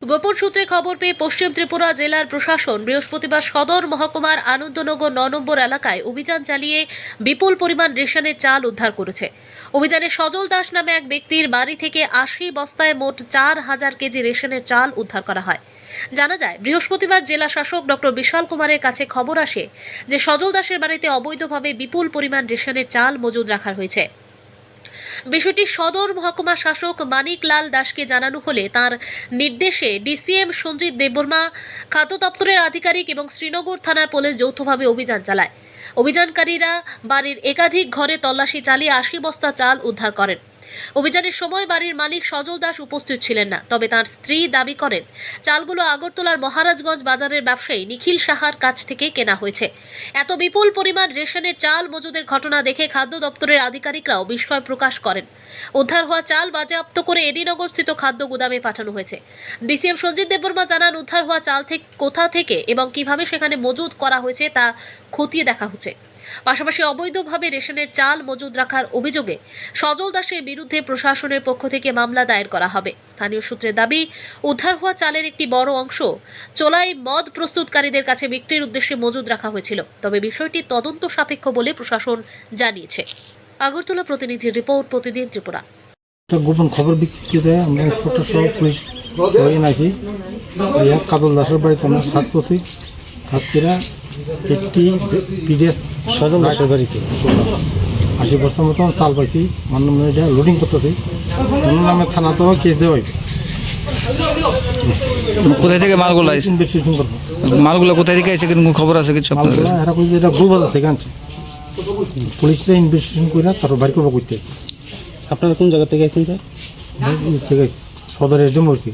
গোপন সূত্রে খবর পেয়ে পশ্চিম ত্রিপুরা জেলার প্রশাসন বৃহস্পতিবার সদর মহকুমার আনন্দনগর ৯ নম্বর এলাকায় অভিযান চালিয়ে বিপুল পরিমাণ রেশনের চাল উদ্ধার করেছে। অভিযানে সজল দাস নামে এক ব্যক্তির বাড়ি থেকে ৮০ বস্তায় মোট ৪,০০০ কেজি রেশনের চাল উদ্ধার করা হয়। জানা যায়, বৃহস্পতিবার জেলা শাসক ডক্টর বিশাল কুমারের কাছে খবর আসে যে সজল দাসের বাড়িতে অবৈধভাবে বিপুল পরিমাণ রেশনের চাল মজুদ রাখা হয়েছে। বিষয়টি সদর মহকুমা শাসক মানিক লাল দাসকে জানানো হলে তার নির্দেশে ডিসিএম সঞ্জিত দেববর্মা, খাদ্য দপ্তরের আধিকারিক এবং শ্রীনগর থানার পুলিশ যৌথভাবে অভিযান চালায়। অভিযানকারীরা বাড়ির একাধিক ঘরে তল্লাশি চালিয়ে ৮০ বস্তা চাল উদ্ধার করেন। অভিযানের সময় বাড়ির মালিক সজল দাস উপস্থিত ছিলেন না, তবে তার স্ত্রী দাবি করেন চালগুলো আগরতলার মহারাজগঞ্জ বাজারের ব্যবসায়ী নিখিল সাহার কাছ থেকে কেনা হয়েছে। এত বিপুল পরিমাণ রেশনের চাল মজুদের ঘটনা দেখে খাদ্য দপ্তরের আধিকারিকরাও বিস্ময় প্রকাশ করেন। উদ্ধার হওয়া চাল বাজেয়াপ্ত করে এডিনগরস্থিত খাদ্য গুদামে পাঠানো হয়েছে। ডিসিএম সঞ্জিত দেববর্মা জানান, উদ্ধার হওয়া চাল থেকে কোথা থেকে এবং কিভাবে সেখানে মজুদ করা হয়েছে তা খতিয়ে দেখা হচ্ছে। পাশাপাশি অবৈধভাবে রেশনের চাল মজুদ রাখার অভিযোগে সজল দাসের বিরুদ্ধে প্রশাসনের পক্ষ থেকে মামলা দায়ের করা হবে। স্থানীয় সূত্রের দাবি, উদ্ধার হওয়া চালের একটি বড় অংশ চোলাই মদ প্রস্তুতকারীদের কাছে বিক্রির উদ্দেশ্যে মজুদ রাখা হয়েছিল, তবে বিষয়টি তদন্ত সাপেক্ষ বলে প্রশাসন জানিয়েছে। আগরতলা প্রতিনিধির রিপোর্ট, প্রতিদিন ত্রিপুরা। গোপন খবর ভিত্তিতে আমরা ইন্সপেক্টর সহ পুলিশ নাকি কাজল দাসের বাড়িতে আমরা সার্চ করছি। সার্চ করে একটি পিডিএস সজল দাসের বাড়িতে ৮০ বস্তার মতন চাল পাইছি। আমার এটা লোডিং করতেছি, অন্য নামে থানাতেও কেস দেওয়া হইবে। কোথায় থেকে মালগুলো আছে? ইনভেস্টিগেশন করবো। মালগুলো কোথায় থেকে আছে, কোনো খবর আছে কিছু? মালগুলো এরা কইছে এটা গুলবাজার থেকে আনছে। পুলিশরা ইনভেস্টিগেশন করে তারপর বাড়ি করবো করতে আছে। আপনারা কোন জায়গা থেকে আছেন স্যার? ঠিক আছে, সদর এসডিএম বলছি।